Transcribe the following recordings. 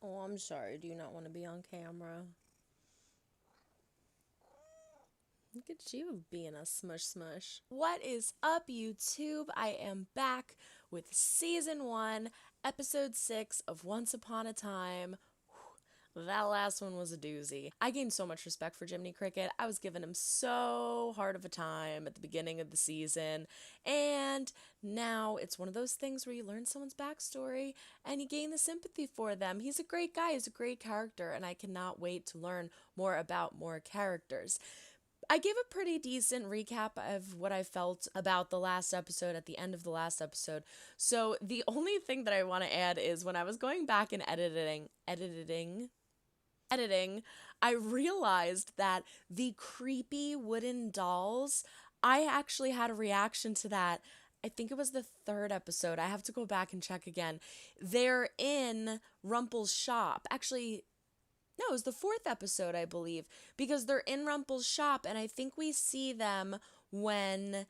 Oh, I'm sorry. Do you not want to be on camera? Look at you being a smush smush. What is up, YouTube? I am back with season 1, episode 6 of Once Upon a Time. That last one was a doozy. I gained so much respect for Jiminy Cricket. I was giving him so hard of a time at the beginning of the season. And now it's one of those things where you learn someone's backstory and you gain the sympathy for them. He's a great guy, he's a great character, and I cannot wait to learn more about more characters. I gave a pretty decent recap of what I felt about the last episode at the end of the last episode. So the only thing that I want to add is when I was going back and editing, I realized that the creepy wooden dolls, I actually had a reaction to that. I think it was the third episode. I have to go back and check again. They're in Rumpel's shop. Actually, no, it was the fourth episode, I believe, because they're in Rumpel's shop, and I think we see them when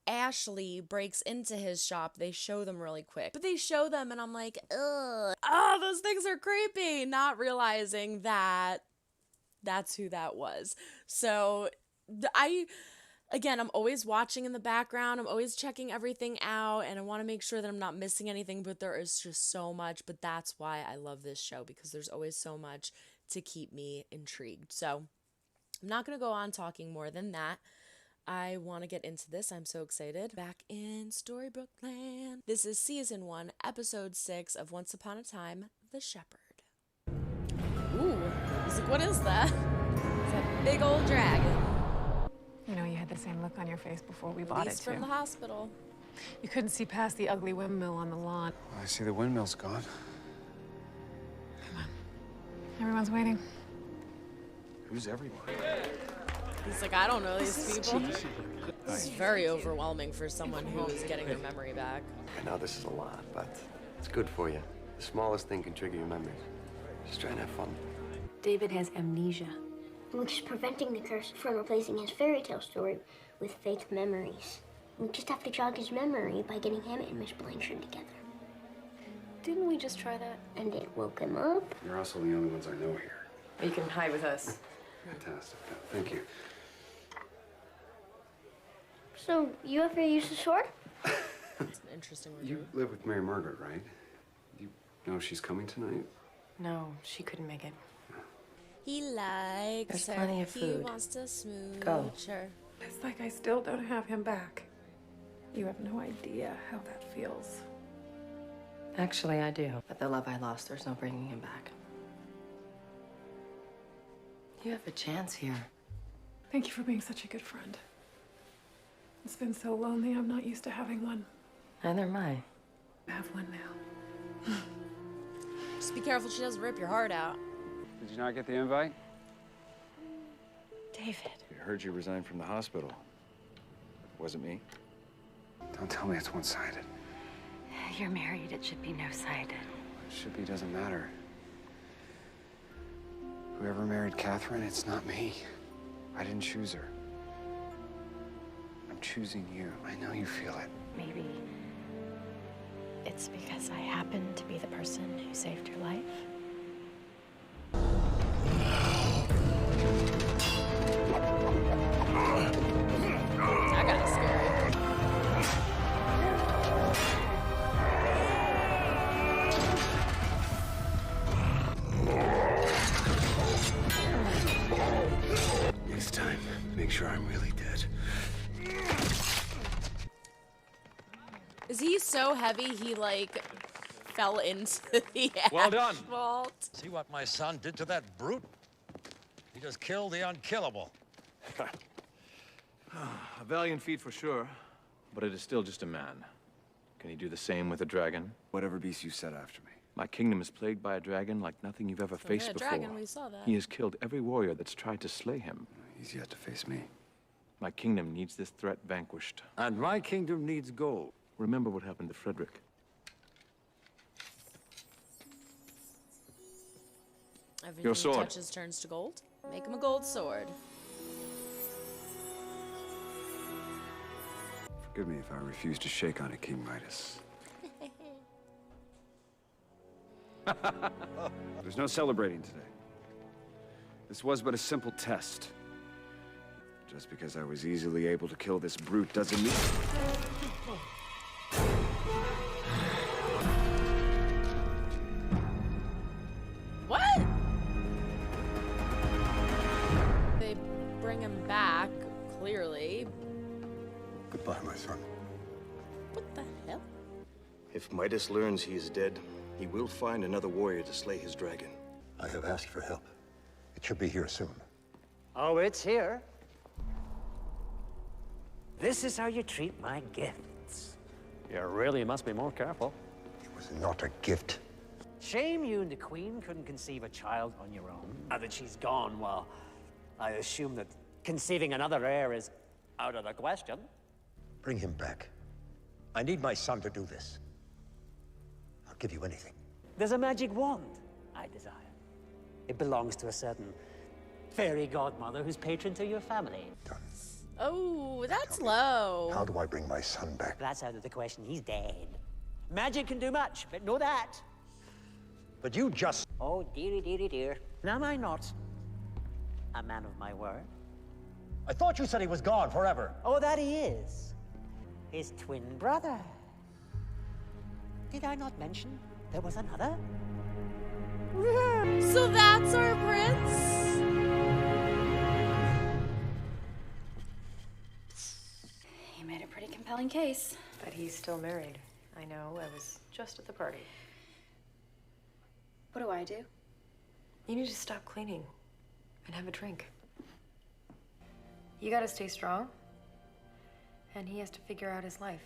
Ashley breaks into his shop. They show them really quick, but they show them, and I'm like, ugh, oh, those things are creepy, not realizing that that's who that was. So again, I'm always watching in the background. I'm always checking everything out, and I want to make sure that I'm not missing anything, but there is just so much. But that's why I love this show, because there's always so much to keep me intrigued. So I'm not going to go on talking more than that. I want to get into this. I'm so excited. Back in Storybrooke Land. This is season 1, episode 6 of Once Upon a Time, The Shepherd. Ooh, he's like, what is that? It's a big old dragon. You know, you had the same look on your face before we bought it, too. From the hospital. You couldn't see past the ugly windmill on the lawn. I see the windmill's gone. Come on. Everyone's waiting. Who's everyone? He's like, I don't know these people. This is very overwhelming for someone who is getting their memory back. I know this is a lot, but it's good for you. The smallest thing can trigger your memories. Just try and have fun. David has amnesia. Which is preventing the curse from replacing his fairy tale story with fake memories. We just have to jog his memory by getting him and Miss Blanchard together. Didn't we just try that? And it woke him up. You're also the only ones I know here. You can hide with us. Fantastic. Thank you. So, you ever use a sword? It's an interesting You review. live with Mary Margaret, right? You know she's coming tonight? No, she couldn't make it. He likes There's her. plenty of He food. wants to smooch Go. her. It's like I still don't have him back. You have no idea how that feels. Actually, I do. But the love I lost, there's no bringing him back. You have a chance here. Thank you for being such a good friend. It's been so lonely, I'm not used to having one. Neither am I. I have one now. Just be careful she doesn't rip your heart out. Did you not get the invite? David. I heard you resigned from the hospital. Wasn't me. Don't tell me it's one-sided. You're married. It should be no-sided. Should be doesn't matter. Whoever married Catherine, it's not me. I didn't choose her. I'm choosing you. I know you feel it. Maybe it's because I happened to be the person who saved your life. That got scary. Next time, make sure I'm really dead. Is he so heavy he, like, fell into the Well done. asphalt? See what my son did to that brute? He just killed the unkillable. A valiant feat for sure, but it is still just a man. Can he do the same with a dragon? Whatever beast you set after me. My kingdom is plagued by a dragon like nothing you've ever faced yeah, before. dragon, we saw that. He has killed every warrior that's tried to slay him. He's yet to face me. My kingdom needs this threat vanquished. And my kingdom needs gold. Remember what happened to Frederick. Everything Your he sword. touches turns to gold. Make him a gold sword. Forgive me if I refuse to shake on it, King Midas. There's no celebrating today. This was but a simple test. Just because I was easily able to kill this brute doesn't mean... What? They bring him back, clearly. Goodbye, my son. What the hell? If Midas learns he is dead, he will find another warrior to slay his dragon. I have asked for help. It should be here soon. Oh, it's here. This is how you treat my gifts. You really must be more careful. It was not a gift. Shame you and the Queen couldn't conceive a child on your own. Now that she's gone, well, I assume that conceiving another heir is out of the question. Bring him back. I need my son to do this. I'll give you anything. There's a magic wand I desire. It belongs to a certain fairy godmother who's patron to your family. Oh, that's low. How do I bring my son back? That's out of the question. He's dead. Magic can do much, but know that. But you just... Oh, dearie, dearie, dear. Now, am I not a man of my word? I thought you said he was gone forever. Oh, that he is. His twin brother. Did I not mention there was another? So that's our prince? He made a pretty compelling case. But he's still married. I know, I was just at the party. What do I do? You need to stop cleaning and have a drink. You gotta stay strong, and he has to figure out his life.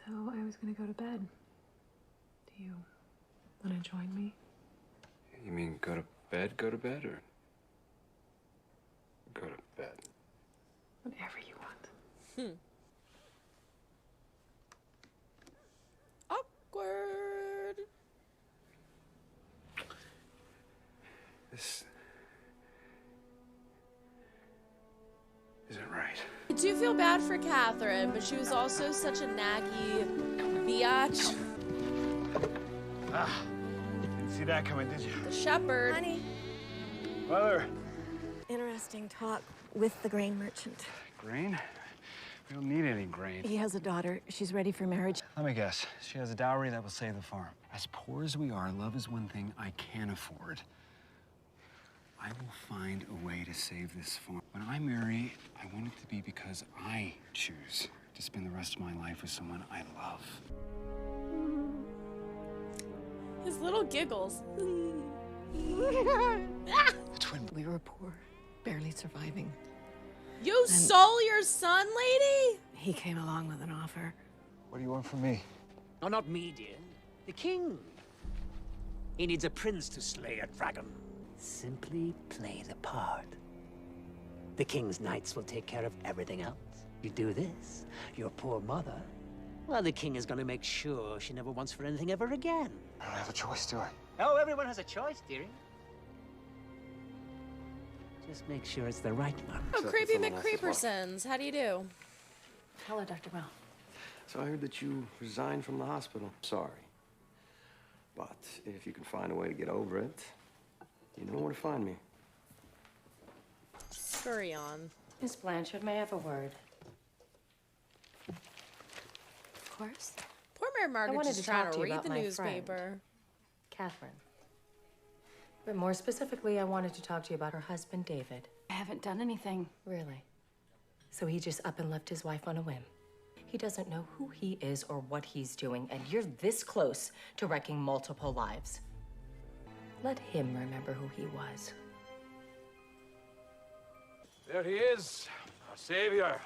So I was gonna go to bed. Do you want to join me? You mean go to bed, or... go to bed? Whatever you want. Awkward. This... isn't right. I do feel bad for Catherine, but she was also such a naggy biatch. Didn't see that coming, did you? The shepherd. Honey, Mother. interesting talk with the grain merchant. Grain? We don't need any grain. He has a daughter. She's ready for marriage. Let me guess. She has a dowry that will save the farm. As poor as we are, love is one thing I can afford. I will find a way to save this farm. When I marry, I want it to be because I choose to spend the rest of my life with someone I love. His little giggles. We were poor, barely surviving. You stole your son, lady? He came along with an offer. What do you want from me? No, not me, dear. The king. He needs a prince to slay a dragon. Simply play the part. The king's knights will take care of everything else. You do this, your poor mother, well, the king is gonna make sure she never wants for anything ever again. I don't have a choice, do I? Oh, everyone has a choice, dearie. Just make sure it's the right one. Oh, Creepy McCreepersons. How do you do? Hello, Dr. Well. So I heard that you resigned from the hospital. Sorry. But if you can find a way to get over it, you know where to find me. Scurry on. Miss Blanchard, may I have a word? Of course. Poor Mary Margaret wanted just to trying talk to to you read about the my newspaper. friend. Catherine. But more specifically, I wanted to talk to you about her husband, David. I haven't done anything. Really? So he just up and left his wife on a whim. He doesn't know who he is or what he's doing, and you're this close to wrecking multiple lives. Let him remember who he was. There he is, our savior.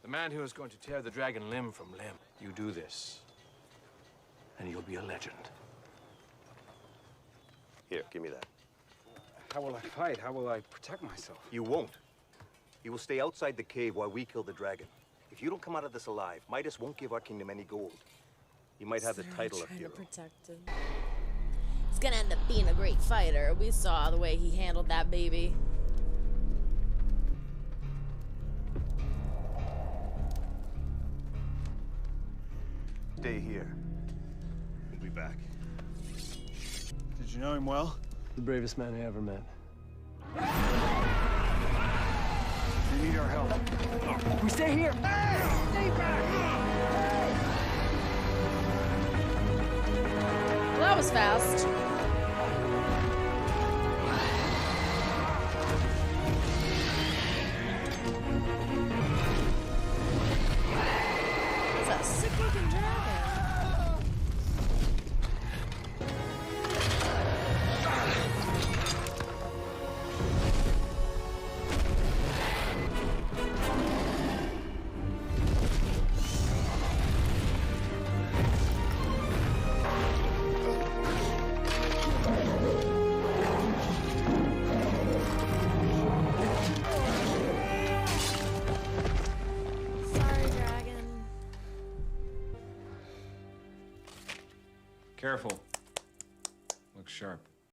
The man who is going to tear the dragon limb from limb. You do this, and you'll be a legend. Here, give me that. How will I fight? How will I protect myself? You won't. You will stay outside the cave while we kill the dragon. If you don't come out of this alive, Midas won't give our kingdom any gold. You might have the title of hero. Protect him. He's gonna end up being a great fighter. We saw the way he handled that baby. Stay here. back. Did you know him well? The bravest man I ever met. You need our help. We stay here! Stay back! Well, that was fast. That's a sick-looking dragon. Sorry, dragon. Careful. Looks sharp.